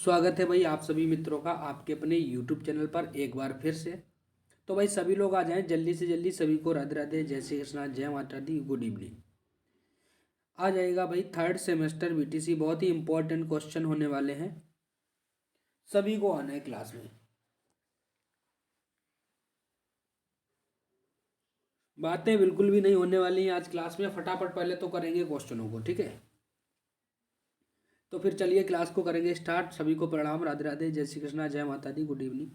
स्वागत है भाई आप सभी मित्रों का आपके अपने YouTube चैनल पर एक बार फिर से। तो भाई सभी लोग आ जाएं जल्दी से जल्दी। सभी को राधे राधे, जय श्री कृष्णा, जय माता दी, गुड इवनिंग। आ जाएगा भाई थर्ड सेमेस्टर बीटीसी, बहुत ही इंपॉर्टेंट क्वेश्चन होने वाले हैं। सभी को आना है क्लास में। बातें बिल्कुल भी नहीं होने वाली हैं आज क्लास में। फटाफट पहले तो करेंगे क्वेश्चनों को, ठीक है। तो फिर चलिए क्लास को करेंगे स्टार्ट। सभी को प्रणाम, राधे राधे, जय श्री कृष्णा, जय माता दी, गुड इवनिंग।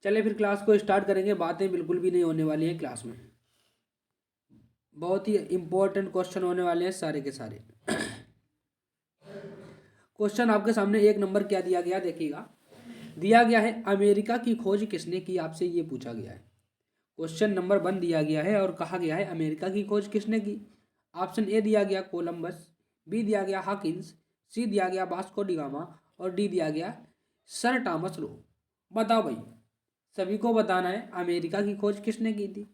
चलिए फिर क्लास को स्टार्ट करेंगे। बातें बिल्कुल भी नहीं होने वाली हैं क्लास में। बहुत ही इंपॉर्टेंट क्वेश्चन होने वाले हैं सारे के सारे। क्वेश्चन आपके सामने एक नंबर क्या दिया गया देखिएगा। दिया गया है अमेरिका की खोज किसने की, आपसे ये पूछा गया है। क्वेश्चन नंबर 1 दिया गया है और कहा गया है अमेरिका की खोज किसने की। ऑप्शन ए दिया गया कोलंबस, बी दिया गया हॉकिंस, सी दिया गया वास्को डिगामा और डी दिया गया सर टॉमस लो। बताओ भाई, सभी को बताना है अमेरिका की खोज किसने की थी।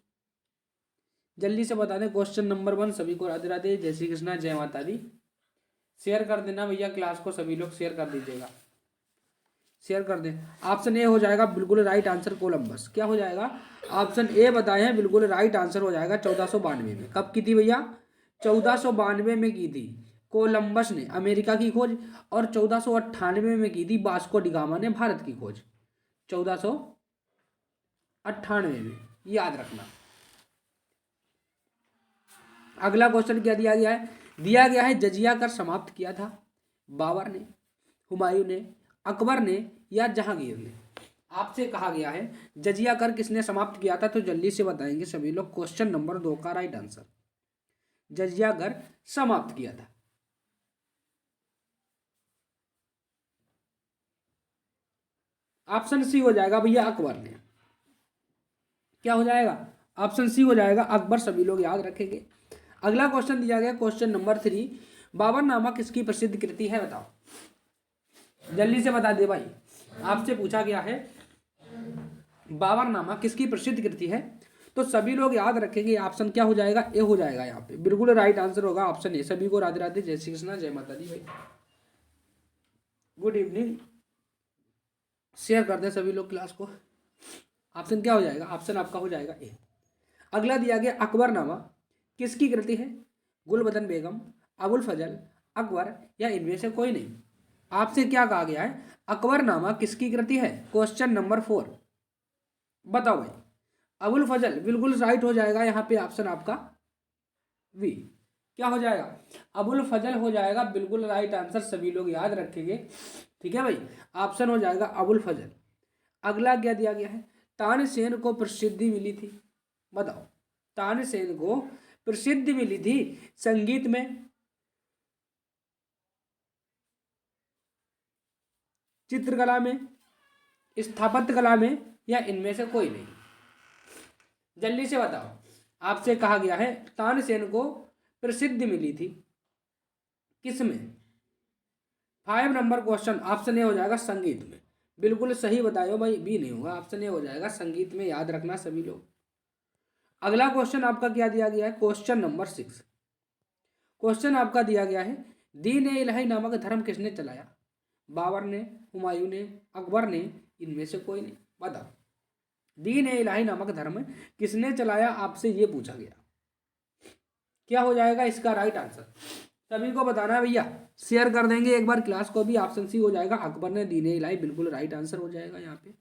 जल्दी से बता दें। Question number 1। सभी को राधे राधे, जय श्री कृष्णा, जय माता दी। शेयर कर देना भैया क्लास को, सभी लोग शेयर कर दीजिएगा। शेयर कर दें। ऑप्शन ए हो जाएगा बिल्कुल राइट आंसर कोलंबस। क्या हो जाएगा? ऑप्शन ए बताए हैं बिल्कुल राइट आंसर हो जाएगा। 1492 में। कब की थी भैया? 1492 में की थी कोलंबस ने अमेरिका की खोज, और 1498 में की थी वास्को डिगामा ने भारत की खोज। 1498 में, याद रखना। अगला क्वेश्चन क्या दिया गया है? दिया गया है जजिया कर समाप्त किया था बाबर ने, हुमायूं ने, अकबर ने या जहांगीर ने। आपसे कहा गया है जजिया कर किसने समाप्त किया था, तो जल्दी से बताएंगे सभी लोग। क्वेश्चन नंबर 2 का राइट आंसर जजिया कर समाप्त किया था। ऑप्शन सी हो जाएगा भैया अकबर ने। क्या हो जाएगा? ऑप्शन सी हो जाएगा अकबर। सभी लोग याद रखेंगे। अगला क्वेश्चन दिया गया क्वेश्चन नंबर 3। बाबरनामा किसकी प्रसिद्ध कृति है, बताओ। जल्दी से बता दे भाई। आपसे पूछा गया है बाबरनामा किसकी प्रसिद्ध कृति है, तो सभी लोग याद रखेंगे। ऑप्शन क्या हो जाएगा? ए हो जाएगा। यहाँ पे बिल्कुल राइट आंसर होगा ऑप्शन ए। सभी को राधे राधे, जय श्री कृष्णा, जय माता दी भाई, गुड इवनिंग। शेयर कर दें सभी लोग क्लास को। ऑप्शन क्या हो जाएगा? ऑप्शन आपका हो जाएगा ए। अगला दिया गया अकबरनामा किसकी कृति है, गुलबदन बेगम, अबुल फजल, अकबर या इनमें से कोई नहीं। आपसे क्या कहा गया है? अकबरनामा किसकी कृति है। Question number 4। बताओ भाई। अबुल फजल बिल्कुल राइट हो जाएगा। यहाँ पे ऑप्शन आपका वी। क्या हो जाएगा? अबुल फजल हो जाएगा बिल्कुल राइट आंसर। सभी लोग याद रखेंगे, ठीक है भाई। ऑप्शन हो जाएगा अबुल फजल। अगला क्या दिया गया है? तानसेन को प्रसिद्धि मिली थी, बताओ। तानसेन को प्रसिद्धि मिली थी संगीत में, चित्रकला में, स्थापत्य कला में या इनमें से कोई नहीं। जल्दी से बताओ। आपसे कहा गया है तानसेन को प्रसिद्धि मिली थी किसमें। 5 नंबर क्वेश्चन। ऑप्शन ए हो जाएगा संगीत में। बिल्कुल सही बताओ भाई, बी नहीं होगा। ऑप्शन ए हो जाएगा संगीत में, याद रखना सभी लोग। अगला क्वेश्चन आपका क्या दिया गया है? Question number 6। क्वेश्चन आपका दिया गया है दीन ए इलाही नामक धर्म किसने चलाया, बाबर ने, हुमायूं ने, अकबर ने, इनमें से कोई नहीं। बताओ। दीन ए इलाही नामक धर्म किसने चलाया, आपसे ये पूछा गया। क्या हो जाएगा इसका राइट आंसर? सभी को बताना है भैया। शेयर कर देंगे एक बार क्लास को भी। ऑप्शन सी हो जाएगा अकबर ने दीन ए इलाही, बिल्कुल राइट आंसर हो जाएगा। यहाँ पे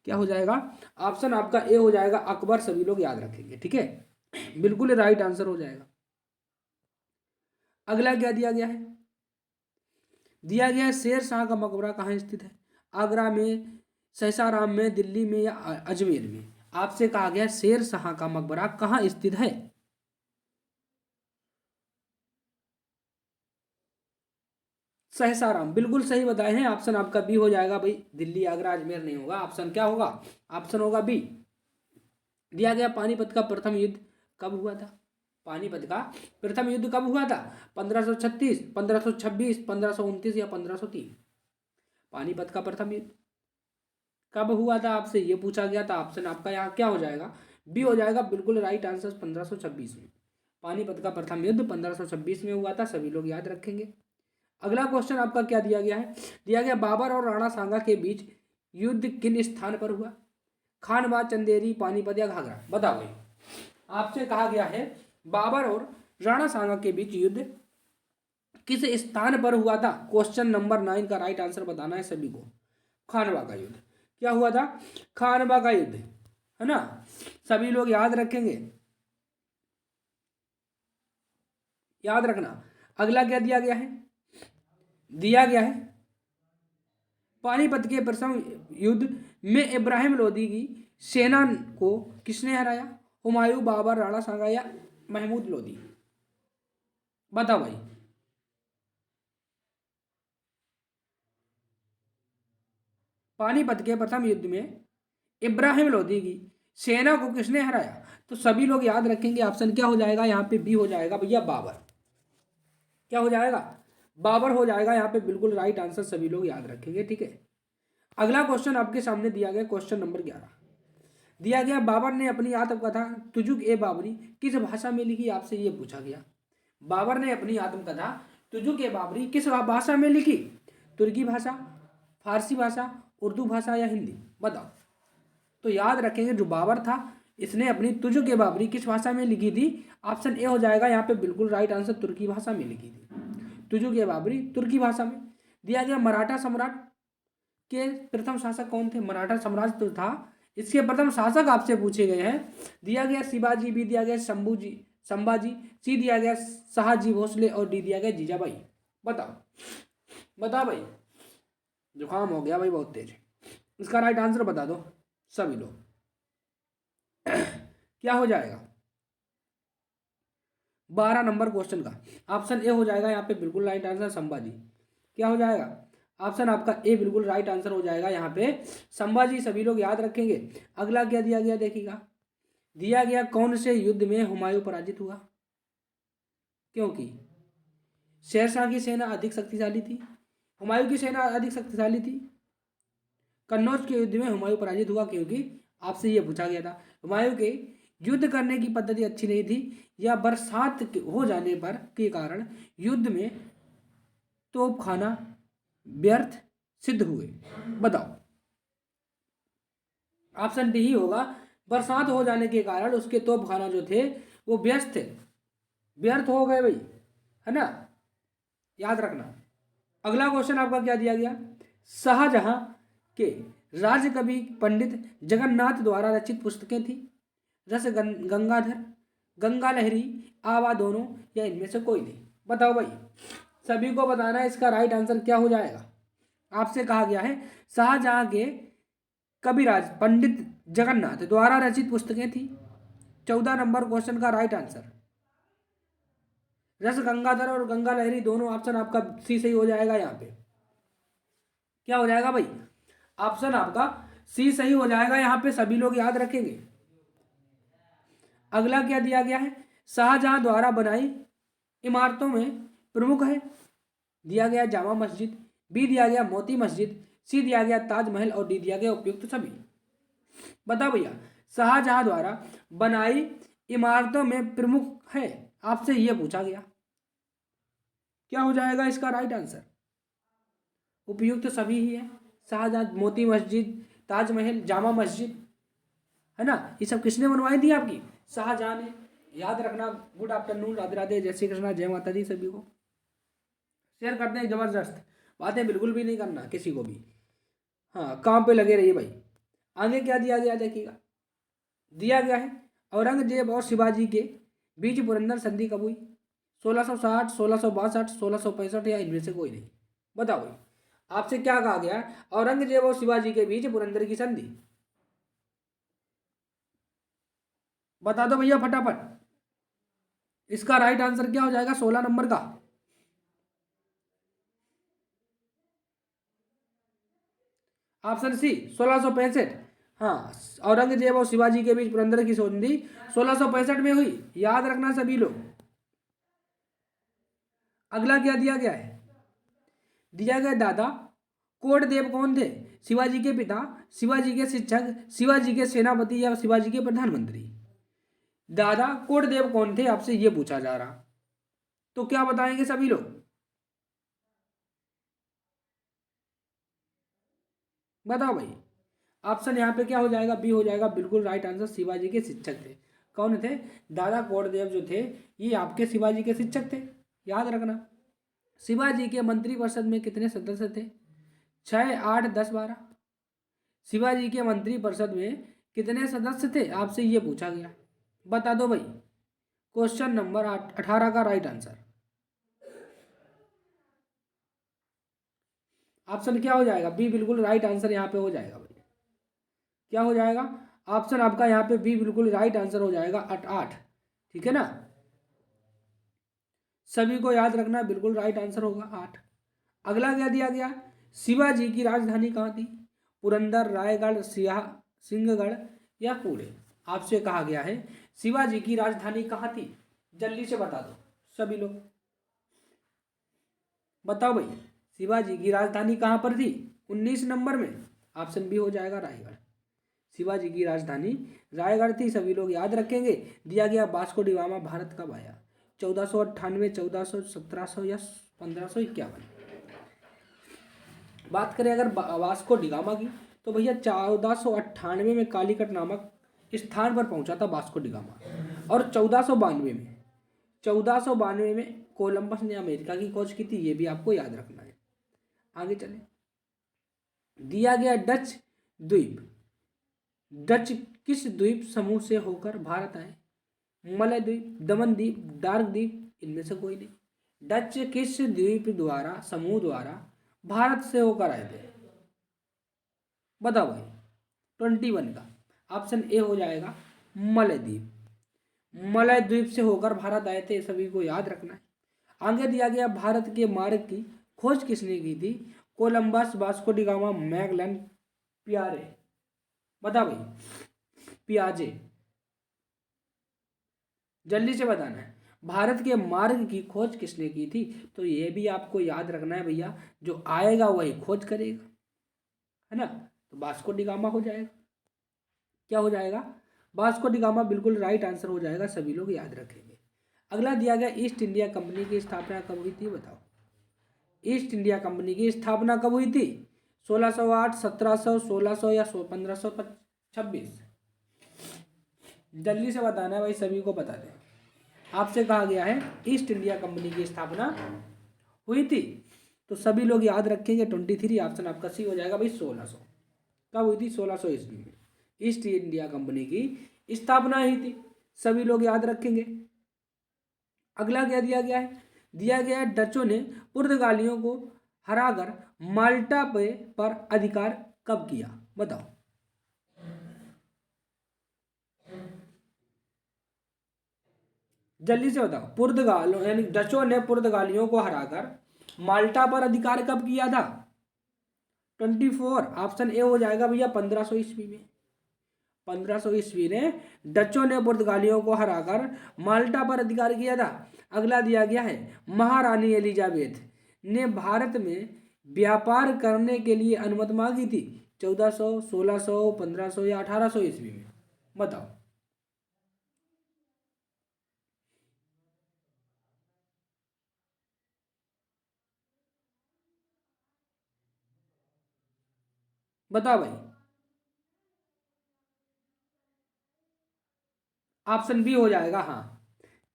क्या हो जाएगा? ऑप्शन आपका ए हो जाएगा अकबर। सभी लोग याद रखेंगे, ठीक है। बिल्कुल राइट आंसर हो जाएगा। अगला क्या दिया गया है? दिया गया है शेर शाह का मकबरा कहाँ स्थित है, आगरा में, सहसाराम में, दिल्ली में या अजमेर में। आपसे कहा गया शेर शाह का मकबरा कहाँ स्थित है। सहसाराम बिल्कुल सही बताए हैं। ऑप्शन आपका बी हो जाएगा भाई। दिल्ली, आगरा, अजमेर नहीं होगा। ऑप्शन क्या होगा? ऑप्शन होगा बी। दिया गया पानीपत का प्रथम युद्ध कब हुआ था, पानीपत का प्रथम युद्ध कब हुआ था? 1536, 1526, 1529 या 1503। पानीपत का प्रथम युद्ध कब हुआ था, आपसे ये पूछा गया था। ऑप्शन आपका यहाँ क्या हो जाएगा? बी हो जाएगा बिल्कुल राइट आंसर। 1526 में पानीपत का प्रथम युद्ध 1526 में हुआ था। सभी लोग याद रखेंगे। अगला क्वेश्चन आपका क्या दिया गया है, दिया गया बाबर और राणा सांगा के बीच युद्ध किन स्थान पर हुआ? खानवा, चंदेरी, पानीपत या घाघरा? बताओ भाई। आपसे कहा गया है बाबर और राणा सांगा के बीच युद्ध किस स्थान पर हुआ था? क्वेश्चन नंबर 9 का राइट आंसर बताना है सभी को। खानवा का युद्ध। क्या हुआ था? खानवा का युद्ध, है ना? सभी लोग याद रखेंगे, याद रखना। अगला क्या दिया गया है? दिया गया है पानीपत के प्रथम युद्ध में इब्राहिम लोदी की सेना को किसने हराया? हुमायूं, बाबर, राणा सांगा या महमूद लोदी? बताओ भाई। पानीपत के प्रथम युद्ध में इब्राहिम लोदी की सेना को किसने हराया? तो सभी लोग याद रखेंगे, ऑप्शन क्या हो जाएगा यहाँ पे? बी हो जाएगा भैया, बाबर। क्या हो जाएगा? बाबर हो जाएगा यहाँ पे, बिल्कुल राइट आंसर सभी लोग याद रखेंगे, ठीक है। अगला क्वेश्चन आपके सामने दिया गया, क्वेश्चन नंबर 11 दिया गया बाबर ने अपनी आत्मकथा तुजुक ए बाबरी किस भाषा में लिखी? आपसे ये पूछा गया। बाबर ने अपनी आत्मकथा तुजुक ए बाबरी किस भाषा में लिखी? तुर्की भाषा, फारसी भाषा, उर्दू भाषा या हिंदी? बताओ। तो याद रखेंगे, जो बाबर था इसने अपनी तुजुक ए बाबरी किस भाषा में लिखी थी? ऑप्शन ए हो जाएगा यहाँ पे, बिल्कुल राइट आंसर, तुर्की भाषा में लिखी थी। तुजुक ए बाबरी तुर्की भाषा में। दिया गया मराठा सम्राट के प्रथम शासक कौन थे? मराठा साम्राज्य तो था, इसके प्रथम शासक आपसे पूछे गए हैं। दिया गया शिवाजी, बी दिया गया शंभूजी संभाजी, सी दिया गया शाहजी भोसले और डी दिया गया जीजाबाई? बताओ, बताओ भाई। जुकाम हो गया भाई बहुत तेज। इसका राइट आंसर बता दो सभी लोग। क्या हो जाएगा? 12 नंबर क्वेश्चन का ऑप्शन ए हो जाएगा यहाँ पे, बिल्कुल राइट आंसर, संभाजी। क्या हो जाएगा? ऑप्शन आपका ए बिल्कुल राइट आंसर हो जाएगा यहाँ पे, संभाजी। सभी लोग याद रखेंगे। अगला क्या दिया गया देखिएगा। दिया गया कौन से युद्ध में हुमायूं पराजित हुआ? क्योंकि शेरशाह की सेना अधिक शक्तिशाली थी, हुमायूं की सेना अधिक शक्तिशाली थी। कन्नौज के युद्ध में हुमायूं पराजित हुआ क्योंकि आपसे ये पूछा गया था हुमायूं के युद्ध करने की पद्धति अच्छी नहीं थी, या बरसात हो जाने पर के कारण युद्ध में तोप खाना व्यर्थ सिद्ध हुए? बताओ। ऑप्शन डी ही होगा, बरसात हो जाने के कारण उसके तोप खाना जो थे वो व्यस्त थे, व्यर्थ हो गए भाई, है ना? याद रखना। अगला क्वेश्चन आपका क्या दिया गया? शाहजहां के राज कवि पंडित जगन्नाथ द्वारा रचित पुस्तकें थी? रस गंगाधर, गंगा लहरी, आवा दोनों या इनमें से कोई नहीं? बताओ भाई, सभी को बताना है इसका राइट आंसर क्या हो जाएगा। आपसे कहा गया है शाहजहां के कविराज पंडित जगन्नाथ द्वारा रचित पुस्तकें थी। 14 नंबर क्वेश्चन का राइट आंसर रस गंगाधर और गंगा लहरी दोनों, ऑप्शन आपका सी सही हो जाएगा यहाँ पे। क्या हो जाएगा भाई? ऑप्शन आपका सी सही हो जाएगा यहाँ पे, सभी लोग याद रखेंगे। अगला क्या दिया गया है? शाहजहां द्वारा बनाई इमारतों में प्रमुख है? दिया गया जामा मस्जिद, बी दिया गया मोती मस्जिद, सी दिया गया ताजमहल और डी दिया गया उपयुक्त सभी? बताओ भैया। शाहजहां द्वारा बनाई इमारतों में प्रमुख है, आपसे यह पूछा गया। क्या हो जाएगा इसका राइट आंसर? उपयुक्त सभी ही है। शाहजहां, मोती मस्जिद, ताजमहल, जामा मस्जिद, है ना? ये सब किसने बनवाई थी आपकी? शाहजहां ने। याद रखना। गुड आफ्टरनून, राधे राधे, जय श्री कृष्णा, जय माता दी। सभी को शेयर करते हैं, जबरदस्त बातें बिल्कुल भी नहीं करना किसी को भी। हाँ, काम पे लगे रहिए भाई। आगे क्या दिया गया देखिएगा। दिया गया है औरंगजेब और शिवाजी के बीच पुरंदर संधि कब हुई? 1660, 1662, 1665 या इनमें से कोई नहीं? बताओ भाई। आपसे क्या कहा गया? औरंगजेब और शिवाजी के बीच पुरंदर की संधि। बता दो भैया फटाफट। इसका राइट आंसर क्या हो जाएगा 16 नंबर का? Option C 1665। हाँ, औरंगजेब और शिवाजी के बीच पुरंदर की संधि 1665 में हुई। याद रखना सभी लोग। अगला क्या दिया गया है? दिया गया दादा कोटदेव कौन थे? शिवाजी के पिता, शिवाजी के शिक्षक, शिवाजी के सेनापति या शिवाजी के प्रधानमंत्री? दादा कोटदेव कौन थे, आपसे यह पूछा जा रहा। तो क्या बताएंगे सभी लोग? बताओ भाई। ऑप्शन यहाँ पे क्या हो जाएगा, बी हो जाएगा बिल्कुल राइट आंसर। शिवाजी के शिक्षक थे। कौन थे? दादा कोंडदेव जो थे ये आपके शिवाजी के शिक्षक थे, याद रखना। शिवाजी के मंत्रिपरिषद में कितने सदस्य थे? 6, 8, 10, 12। शिवाजी के मंत्रिपरिषद में कितने सदस्य थे आपसे ये पूछा गया, बता दो भाई। क्वेश्चन नंबर 18 का राइट आंसर ऑप्शन क्या हो जाएगा? बी बिल्कुल राइट आंसर यहाँ पे हो जाएगा भाई। क्या हो जाएगा? ऑप्शन आपका यहाँ पे बी बिल्कुल राइट आंसर हो जाएगा, 8। ठीक है ना, सभी को याद रखना, बिल्कुल राइट आंसर होगा 8। अगला क्या दिया गया? शिवाजी की राजधानी कहाँ थी? पुरंदर, रायगढ़, सिंहगढ़ या पुणे? आपसे कहा गया है शिवाजी की राजधानी कहाँ थी, जल्दी से बता दो सभी लोग। बताओ भाई, शिवाजी की राजधानी कहाँ पर थी 19 नंबर में? ऑप्शन बी हो जाएगा रायगढ़। शिवाजी की राजधानी रायगढ़ थी, सभी लोग याद रखेंगे। दिया गया वास्को डिगामा भारत कब आया? 1498, 1400, 1700 या 1551? बात करें अगर वास्को डिगामा की, तो भैया 1498 में कालीकट नामक स्थान पर पहुंचा था वास्को डिगामा। और 1492 में कोलंबस ने अमेरिका की खोज की थी, ये भी आपको याद रखना है। आगे चले। दिया गया डच द्वीप, डच किस द्वीप समूह से होकर भारत आए? मलय द्वीप, दमन द्वीप, डार्क द्वीप, इनमें से कोई नहीं। डच किस द्वीप द्वारा समूह द्वारा भारत से होकर आए थे? बताओ भाई। 21 का ऑप्शन ए हो जाएगा मलय द्वीप। मलय द्वीप से होकर भारत आए थे, सभी को याद रखना है। आगे दिया गया भारत के मार्ग की खोज किसने की थी? कोलंबस, वास्को डिगामा, मैगलन, पियारे? बता भाई। पियाजे, जल्दी से बताना है। भारत के मार्ग की खोज किसने की थी? तो ये भी आपको याद रखना है भैया, जो आएगा वही खोज करेगा, है ना। तो वास्को डिगामा हो जाएगा। क्या हो जाएगा? वास्को डिगामा बिल्कुल राइट आंसर हो जाएगा, सभी लोग याद रखेंगे। अगला दिया गया ईस्ट इंडिया कंपनी की स्थापना कब हुई थी, बताओ। ईस्ट इंडिया कंपनी की स्थापना कब हुई थी? 1608, 1700, 1600 या 1526? जल्दी से बताना है भाई, सभी को बता दें। आपसे कहा गया है ईस्ट इंडिया कंपनी की स्थापना हुई थी, तो सभी लोग याद रखेंगे 23। ऑप्शन आपका सी हो जाएगा भाई। 1600 कब हुई थी? 1600 ईस्वी में ईस्ट इंडिया कंपनी की स्थापना हुई थी, सभी लोग याद रखेंगे। अगला क्या दिया गया है? दिया गया है डचों ने पुर्तगालियों को हराकर माल्टा पर अधिकार कब किया, बताओ। जल्दी से बताओ। पुर्तगालों यानी डचों ने पुर्तगालियों को हराकर माल्टा पर अधिकार कब किया था? 24। ऑप्शन ए हो जाएगा भैया 1500 ईस्वी में। 1500 ईस्वी ने डचों ने पुर्तगालियों को हराकर माल्टा पर अधिकार किया था। अगला दिया गया है महारानी एलिजाबेथ ने भारत में व्यापार करने के लिए अनुमति मांगी थी 1400, 1600, 1500 या 1800 ईस्वी में? बताओ। बताओ भाई। ऑप्शन बी हो जाएगा, हाँ।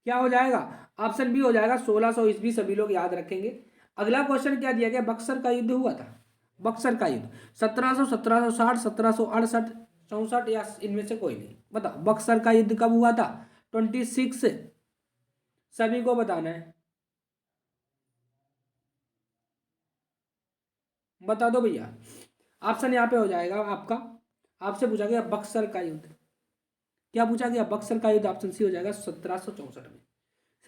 क्या हो जाएगा? ऑप्शन बी हो जाएगा 1600 ईस्वी, सभी लोग याद रखेंगे। अगला क्वेश्चन क्या दिया गया? बक्सर का युद्ध हुआ था। बक्सर का युद्ध 1700, 1760, 1768, 64 या इनमें से कोई नहीं? बताओ बक्सर का युद्ध कब हुआ था? 26, सभी को बताना है। बता दो भैया। ऑप्शन यहाँ पे हो जाएगा आपका, आपसे पूछा गया बक्सर का युद्ध। क्या पूछा गया? बक्सर का युद्ध, ऑप्शन सी हो जाएगा 1764 में।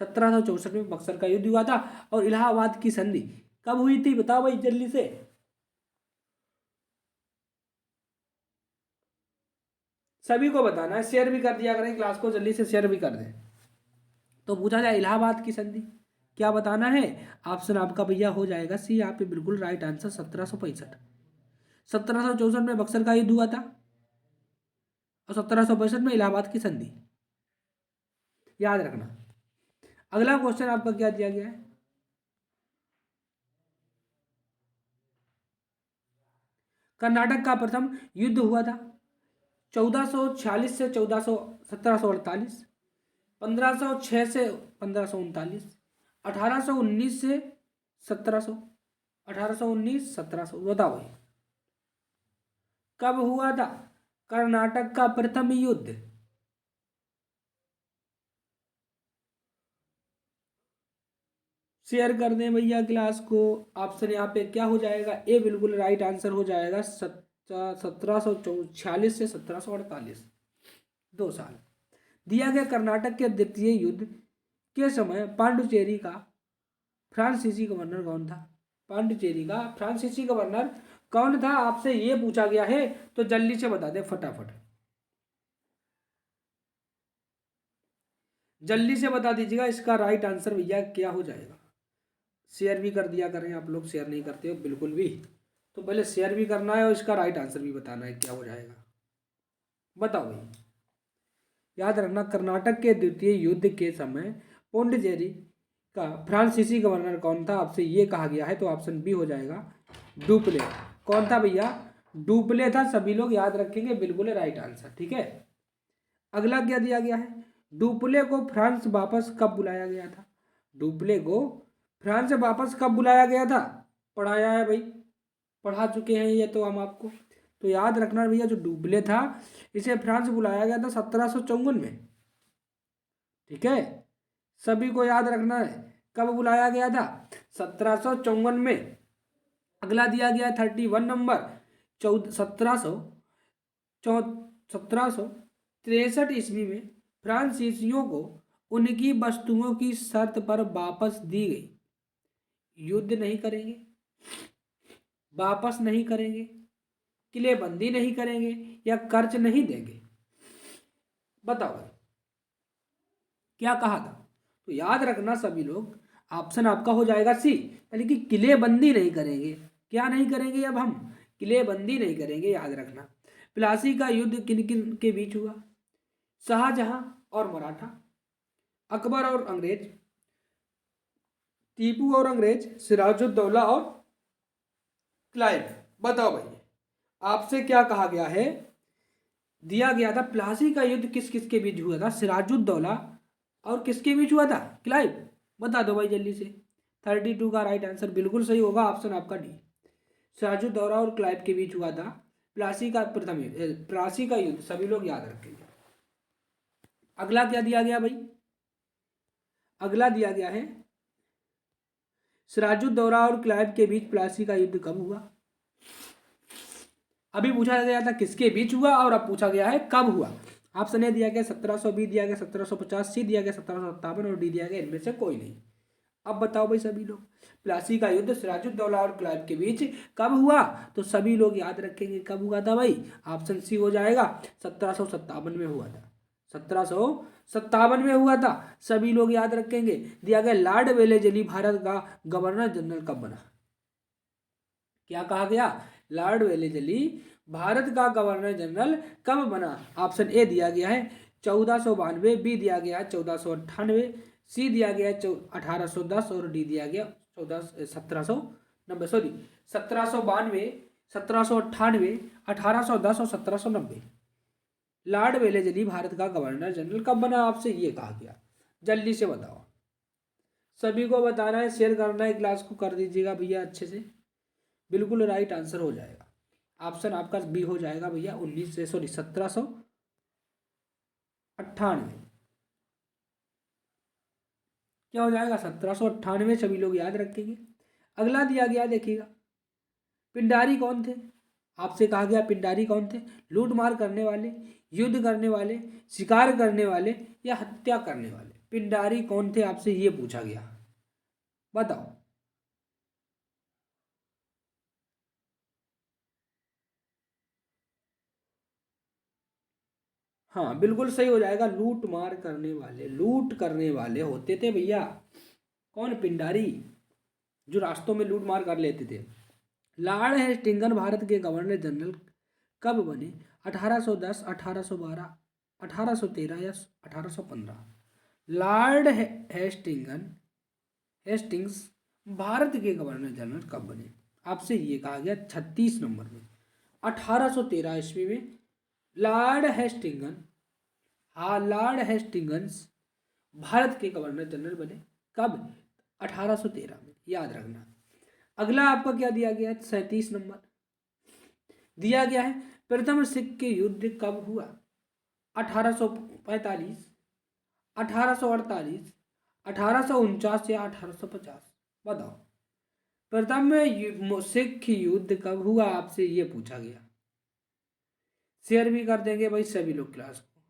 1764 में बक्सर का युद्ध हुआ था। और इलाहाबाद की संधि कब हुई थी, बताओ भाई जल्दी से। सभी को बताना है, शेयर भी कर दिया करें क्लास को, जल्दी से शेयर भी कर दें। तो पूछा जाए इलाहाबाद की संधि, क्या बताना है? ऑप्शन आपका भैया हो जाएगा सी, यहाँ पे बिल्कुल राइट आंसर 1765। 1764 में बक्सर का युद्ध हुआ था और 1765 में इलाहाबाद की संधि, याद रखना। अगला क्वेश्चन आपका क्या दिया गया है? कर्नाटक का प्रथम युद्ध हुआ था 1446 से 1748, 1506 से 1539, 1819 से 1700, 1819 1700, बताओ भाई कब हुआ था कर्नाटक का प्रथम युद्ध? शेयर कर दें भैया क्लास को। ऑप्शन यहाँ पे क्या हो जाएगा? ए बिल्कुल राइट आंसर हो जाएगा। 1746 से 1748, 2 साल। दिया गया कर्नाटक के द्वितीय युद्ध के समय पांडुचेरी का फ्रांसीसी गवर्नर कौन था? पांडुचेरी का फ्रांसीसी गवर्नर कौन था आपसे ये पूछा गया है, तो जल्दी से बता दे फटाफट, जल्दी से बता दीजिएगा इसका राइट आंसर भैया क्या हो जाएगा। शेयर भी कर दिया करें, आप लोग शेयर नहीं करते हो बिल्कुल भी, तो पहले शेयर भी करना है और इसका राइट आंसर भी बताना है क्या हो जाएगा। बताओ भाई, याद रखना कर्नाटक के द्वितीय युद्ध के समय पौंडीचेरी का फ्रांसीसी गवर्नर कौन था आपसे ये कहा गया है, तो ऑप्शन बी हो जाएगा डुप्ले। कौन था भैया? डुप्ले था। सभी लोग याद रखेंगे, बिल्कुल राइट आंसर। ठीक है, अगला क्या दिया गया है? डुप्ले को फ्रांस वापस कब बुलाया गया था? डुप्ले को फ्रांस से वापस कब बुलाया गया था? पढ़ाया है भाई, पढ़ा चुके हैं ये तो हम आपको। तो याद रखना भैया, जो डुप्ले था इसे फ्रांस बुलाया गया था 1754 में। ठीक है, सभी को याद रखना है कब बुलाया गया था, 1754 में। अगला दिया गया 31 नंबर 1763 ईस्वी में फ्रांसीसियों को उनकी वस्तुओं की शर्त पर वापस दी गई। युद्ध नहीं करेंगे, वापस नहीं करेंगे, किलेबंदी नहीं करेंगे, या कर्ज नहीं देंगे? बताओ क्या कहा था? तो याद रखना सभी लोग, ऑप्शन आपका हो जाएगा सी, यानी कि किलेबंदी नहीं करेंगे। क्या नहीं करेंगे? अब हम किलेबंदी नहीं करेंगे, याद रखना। प्लासी का युद्ध किन किन के बीच हुआ? शाहजहां और मराठा, अकबर और अंग्रेज, टीपू और अंग्रेज, सिराजुद्दौला और क्लाइव। बताओ भाई, आपसे क्या कहा गया है? दिया गया था प्लासी का युद्ध किस किस के बीच हुआ था? सिराजुद्दौला और किसके बीच हुआ था? क्लाइव। बता दो भाई जल्दी से। 32 का राइट आंसर बिल्कुल सही होगा, ऑप्शन आपका डी, सिराजुद्दौला और क्लाइव के बीच हुआ था प्लासी का प्रथम प्लासी का युद्ध। सभी लोग याद रखेंगे। अगला क्या दिया गया भाई? अगला दिया गया है सिराजुद्दौला और क्लाइव के बीच प्लासी का युद्ध कब हुआ? अभी पूछा गया था किसके बीच हुआ, और अब पूछा गया है कब हुआ। ऑप्शन ए दिया गया 1720, दिया गया 1750, सी दिया गया 1757 और डी दिया गया इनमें से कोई नहीं। अब बताओ भाई सभी लोग, प्लासी का युद्ध सिराजुद्दौला और क्लाइव के बीच कब हुआ? तो सभी लोग याद रखेंगे कब हुआ था भाई। ऑप्शन सी हो जाएगा 1757 में हुआ था। 1757 में हुआ था, सभी लोग याद रखेंगे। दिया गया लॉर्ड वेलेजली भारत का गवर्नर जनरल कब बना? क्या कहा गया? लॉर्ड वेलेजली भारत का गवर्नर जनरल कब बना? ऑप्शन ए दिया गया है 1492, बी दिया गया है 1498, सी दिया गया है 1810 और डी दिया गया 1790, सॉरी 1792, 1798, 1810 और 1790। लॉर्ड वेलेजली भारत का गवर्नर जनरल कब बना आपसे ये कहा गया? जल्दी से बताओ, सभी को बताना है, शेयर करना है, क्लास को कर दीजिएगा भैया अच्छे से। बिल्कुल राइट आंसर हो जाएगा, ऑप्शन आपका बी हो जाएगा भैया 1798। क्या हो जाएगा? 1798, सभी लोग याद रखेंगे। अगला दिया गया देखिएगा, पिंडारी कौन थे? आपसे कहा गया पिंडारी कौन थे? लूट मार करने वाले, युद्ध करने वाले, शिकार करने वाले, या हत्या करने वाले? पिंडारी कौन थे आपसे ये पूछा गया, बताओ। हाँ बिल्कुल सही हो जाएगा, लूट मार करने वाले, लूट करने वाले होते थे भैया। कौन? पिंडारी, जो रास्तों में लूट मार कर लेते थे। लॉर्ड हेस्टिंगस भारत के गवर्नर जनरल कब बने? 1810, 1812, 1813 या 1815? लॉर्ड हेस्टिंग्स भारत के गवर्नर जनरल कब बने? आपसे ये कहा गया 36 नंबर में। 1813 ईस्वी में लॉर्ड हेस्टिंगन, हाँ लॉर्ड हेस्टिंगन्स भारत के गवर्नर जनरल बने। कब? 1813 में, याद रखना। अगला आपका क्या दिया गया है? 37 नंबर दिया गया है, प्रथम सिख के युद्ध कब हुआ? 1845, 1848, 1849 या 1850? बताओ। प्रथम सिख युद्ध कब हुआ, आपसे ये पूछा गया। शेयर भी कर देंगे भाई सभी लोग क्लास को।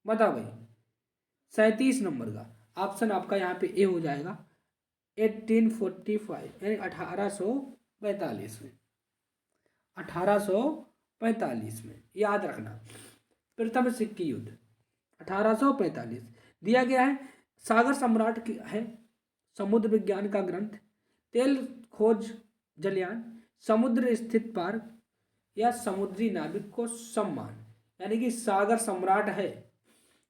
बताओ भाई। 37 नंबर का ऑप्शन आपका यहाँ पे ए हो जाएगा। 1845 यानी 1845 में, 1845 में, याद रखना। प्रथम सिक्की युद्ध 1845 दिया गया है। सागर सम्राट की है समुद्र विज्ञान का ग्रंथ, तेल खोज जलयान, समुद्र स्थित पार्क या समुद्री नाविक को सम्मान। यानी कि सागर सम्राट है,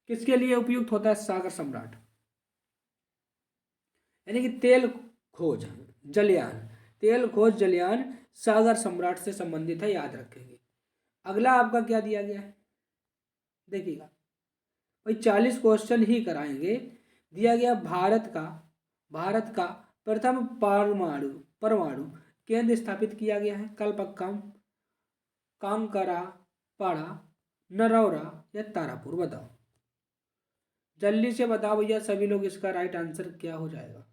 किसके लिए उपयुक्त होता है सागर सम्राट? यानी कि तेल खोज जलयान, तेल खोज जलयान सागर सम्राट से संबंधित है, याद रखेंगे। अगला आपका क्या दिया गया है देखिएगा भाई, 40 क्वेश्चन ही कराएंगे। दिया गया भारत का प्रथम परमाणु परमाणु केंद्र स्थापित किया गया है। कलपक्कम, कांकरा पाड़ा, नरौरा या तारापुर? बताओ जल्दी से बताओ भैया सभी लोग, इसका राइट आंसर क्या हो जाएगा?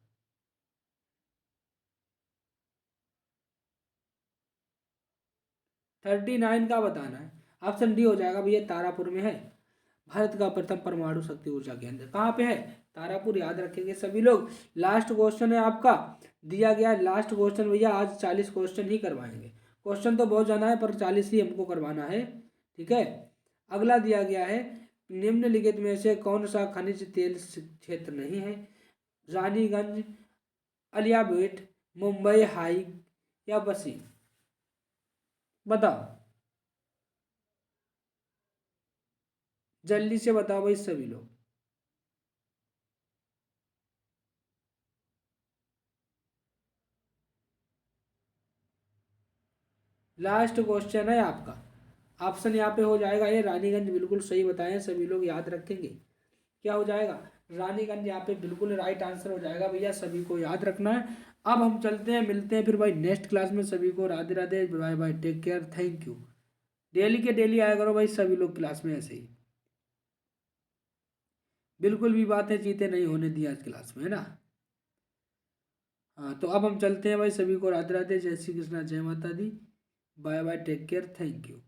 39 का बताना है। ऑप्शन डी हो जाएगा भैया, तारापुर में है भारत का प्रथम परमाणु शक्ति ऊर्जा केंद्र। कहाँ पे है? तारापुर, याद रखेंगे सभी लोग। लास्ट क्वेश्चन है आपका दिया गया, लास्ट क्वेश्चन भैया। आज 40 क्वेश्चन ही करवाएंगे। क्वेश्चन तो बहुत जाना है पर 40 ही हमको करवाना है, ठीक है। अगला दिया गया है, निम्नलिखित में से कौन सा खनिज तेल क्षेत्र नहीं है? रानीगंज, अलियाबेट, मुंबई हाई या बसी? बताओ जल्दी से बताओ भाई सभी लोग। लास्ट क्वेश्चन है आपका, ऑप्शन यहाँ पे हो जाएगा ये रानीगंज, बिल्कुल सही बताएं सभी लोग, याद रखेंगे। क्या हो जाएगा? रानीगंज यहाँ पे बिल्कुल राइट आंसर हो जाएगा भैया, सभी को याद रखना है। अब हम चलते हैं, मिलते हैं फिर भाई नेक्स्ट क्लास में। सभी को Radhe Radhe, bye bye, take care, thank you. Daily के डेली आया करो भाई सभी लोग क्लास में, ऐसे ही बिल्कुल भी बातें चीतें नहीं होने दी आज क्लास में, है ना। हाँ तो अब हम चलते हैं भाई, सभी को राधे राधे, जय श्री कृष्णा, जय माता दी, bye bye, take care, thank you.